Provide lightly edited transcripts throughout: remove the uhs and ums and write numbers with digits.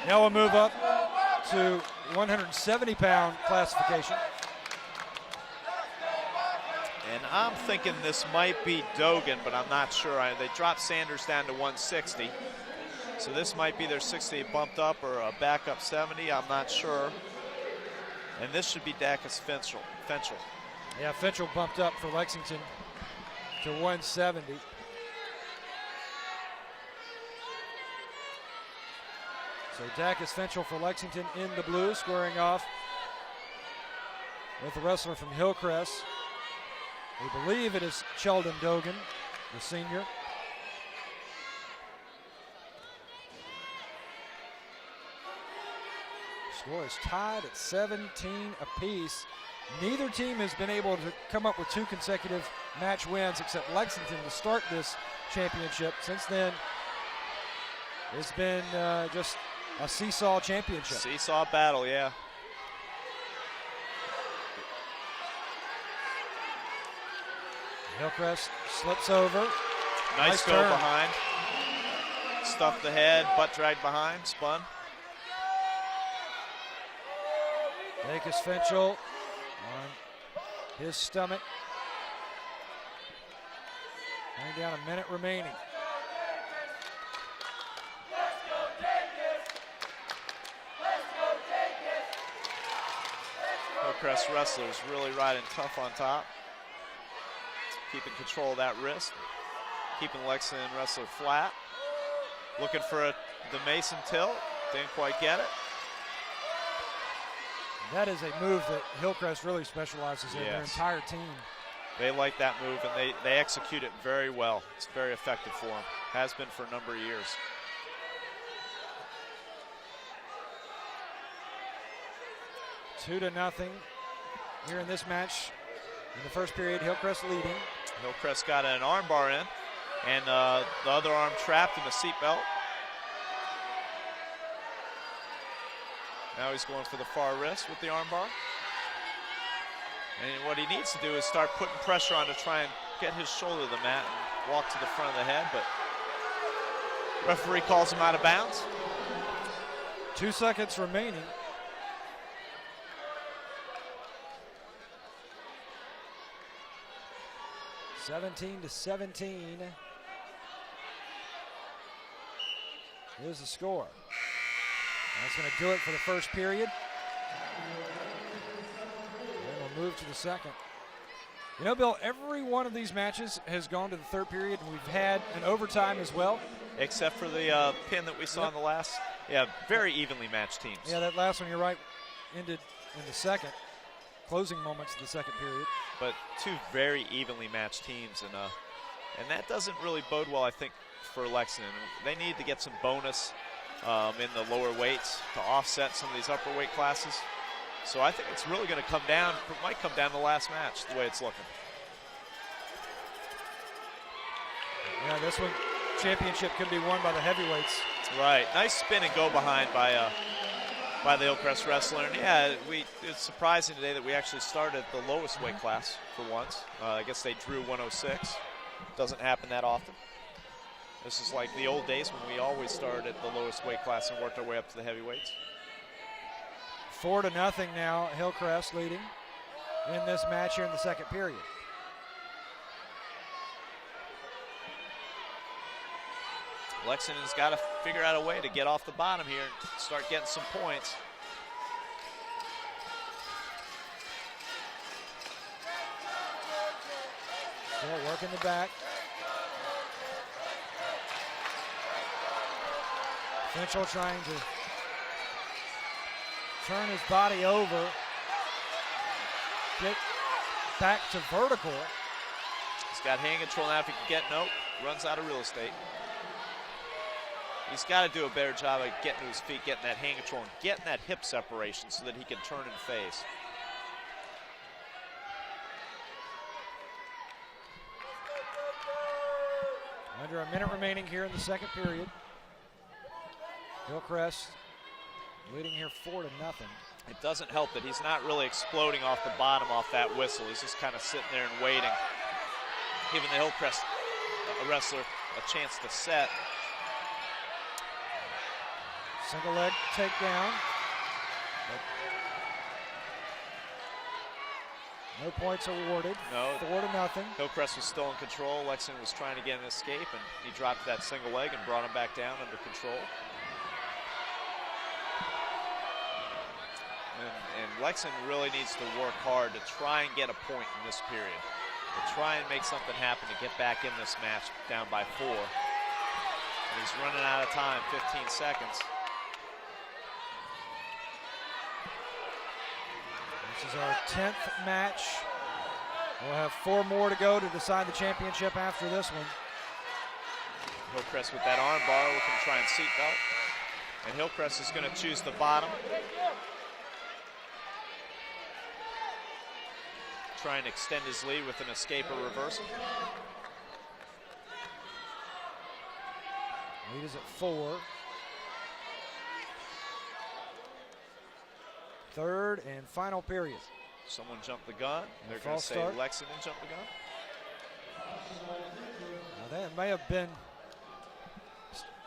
Now we'll move up to 170-pound classification. And I'm thinking this might be Dogan, but I'm not sure. They dropped Sanders down to 160. So this might be their 60 bumped up or a backup 70. I'm not sure. And this should be Dacus Fenchel. Yeah, Fenchel bumped up for Lexington to 170. So Dacus Fenchel for Lexington in the blue, squaring off with the wrestler from Hillcrest. We believe it is Sheldon Dogan, the senior. Score is tied at 17 apiece. Neither team has been able to come up with 2 consecutive match wins except Lexington to start this championship. Since then, it's been just a seesaw championship. Seesaw battle, yeah. Hillcrest slips over. Nice go turn. behind. Stuffed the head, butt dragged behind, spun. Dacus Fenchel on his stomach. Only down a minute remaining. Hillcrest wrestlers really riding tough on top. Keeping control of that wrist. Keeping Lexington wrestler flat. Looking for the Mason tilt. Didn't quite get it. That is a move that Hillcrest really specializes in, their entire team. They like that move, and they execute it very well. It's very effective for them. Has been for a number of years. Two to nothing here in this match. In the first period, Hillcrest leading. Hillcrest got an arm bar in, and the other arm trapped in the seatbelt. Now he's going for the far wrist with the arm bar. And what he needs to do is start putting pressure on to try and get his shoulder to the mat and walk to the front of the head, but referee calls him out of bounds. 2 seconds remaining. (17 to 17). Here's the score. That's going to do it for the first period. And we'll move to the second. You know, Bill, every one of these matches has gone to the third period, and we've had an overtime as well. Except for the pin that we saw in the last. Yeah, very evenly matched teams. Yeah, that last one, you're right, ended in the second. Closing moments of the second period. But 2 very evenly matched teams, and that doesn't really bode well, I think, for Lexington. They need to get some bonus in the lower weights to offset some of these upper weight classes. So I think it's really going to come down, it might come down to the last match, the way it's looking. Yeah, this one, championship could be won by the heavyweights. Right, nice spin and go behind by the Hillcrest wrestler. And yeah, it's surprising today that we actually started at the lowest weight class for once. I guess they drew 106. Doesn't happen that often. This is like the old days when we always started at the lowest weight class and worked our way up to the heavyweights. 4 to nothing now, Hillcrest leading in this match here in the second period. Lexington's got to figure out a way to get off the bottom here and start getting some points. Still working the back. Fenchel trying to turn his body over, get back to vertical. He's got hand control now. If he can get, nope, runs out of real estate. He's got to do a better job of getting to his feet, getting that hand control, and getting that hip separation so that he can turn and face. Under a minute remaining here in the second period. Hillcrest leading here 4 to nothing. It doesn't help that he's not really exploding off the bottom off that whistle. He's just kind of sitting there and waiting, giving the Hillcrest wrestler a chance to set. Single leg takedown. No points awarded. No. 4-0. Hillcrest was still in control. Lexington was trying to get an escape, and he dropped that single leg and brought him back down under control. And Lexington really needs to work hard to try and get a point in this period. To try and make something happen to get back in this match down by 4. And he's running out of time, 15 seconds. This is our 10th match. We'll have 4 more to go to decide the championship after this one. Hillcrest with that arm bar, looking to try and seatbelt. And Hillcrest is going to choose the bottom. Try and extend his lead with an escape or reversal. Lead is at 4. Third and final period. Someone jumped the gun. They're going to say start. Lexington jumped the gun. Now that may have been,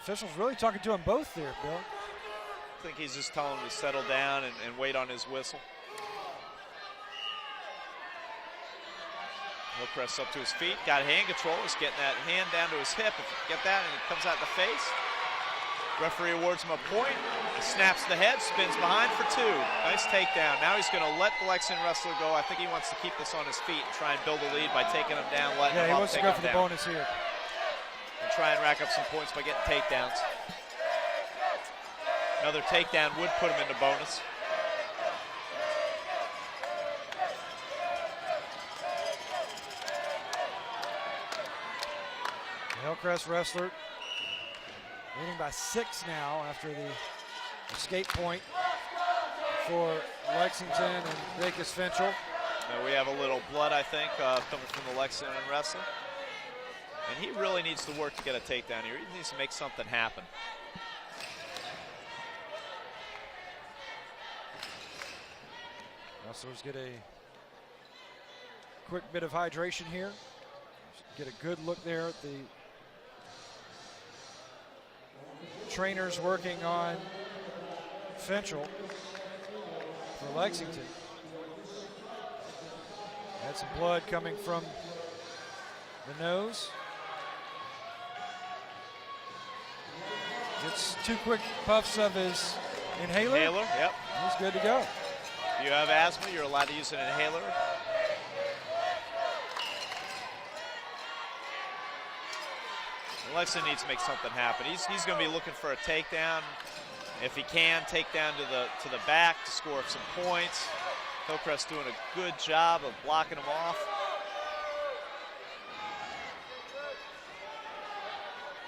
officials really talking to them both there, Bill. I think he's just telling him to settle down and wait on his whistle. Hillcrest up to his feet, got hand control, is getting that hand down to his hip. If you get that, and it comes out the face. Referee awards him a point. He snaps the head, spins behind for 2. Nice takedown. Now he's going to let the Lexington wrestler go. I think he wants to keep this on his feet and try and build a lead by taking him down, letting him he up, wants to go for the down. bonus here. And try and rack up some points by getting takedowns. Another takedown would put him into bonus. Hillcrest wrestler leading by 6 now after the escape point for Lexington and Dacus Fenchel. We have a little blood, I think, coming from the Lexington wrestler. And he really needs to work to get a takedown here. He needs to make something happen. Wrestlers get a quick bit of hydration here. Get a good look there at the trainers working on Fenchel for Lexington. Had some blood coming from the nose. Gets 2 quick puffs of his inhaler. Inhaler, yep. He's good to go. If you have asthma, you're allowed to use an inhaler. Lexington needs to make something happen. He's going to be looking for a takedown. If he can, takedown to the back to score some points. Hillcrest doing a good job of blocking him off.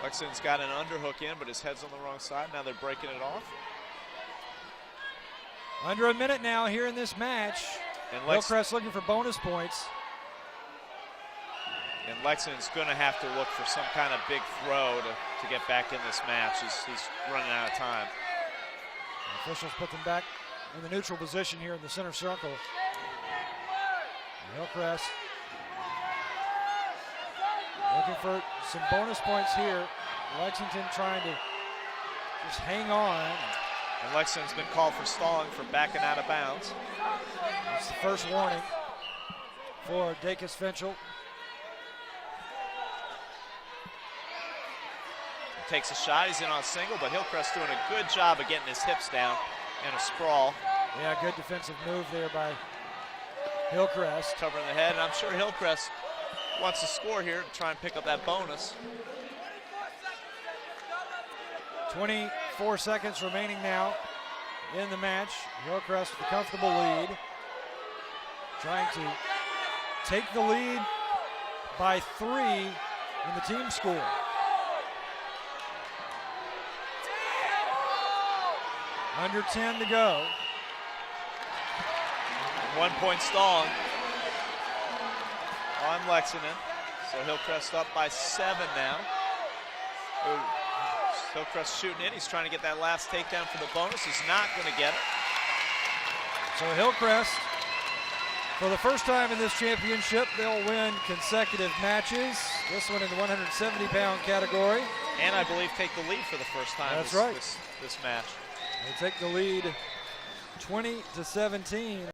Lexington's got an underhook in, but his head's on the wrong side. Now they're breaking it off. Under a minute now here in this match. And Hillcrest looking for bonus points. And Lexington's going to have to look for some kind of big throw to get back in this match. He's running out of time. The officials put them back in the neutral position here in the center circle. Hillcrest looking for some bonus points here. Lexington trying to just hang on. And Lexington's been called for stalling for backing out of bounds. It's the first warning for Dacus Fenchel. Takes a shot, he's in on a single, but Hillcrest doing a good job of getting his hips down in a sprawl. Yeah, good defensive move there by Hillcrest. Covering the head, and I'm sure Hillcrest wants to score here to try and pick up that bonus. 24 seconds remaining now in the match. Hillcrest with a comfortable lead. Trying to take the lead by 3 in the team score. Under 10 to go. 1 point stalling on Lexington. So Hillcrest up by 7 now. Hillcrest shooting in. He's trying to get that last takedown for the bonus. He's not going to get it. So Hillcrest, for the first time in this championship, they'll win consecutive matches. This one in the 170-pound category. and I believe take the lead for the first time That's right. this match. They take the lead 20-17.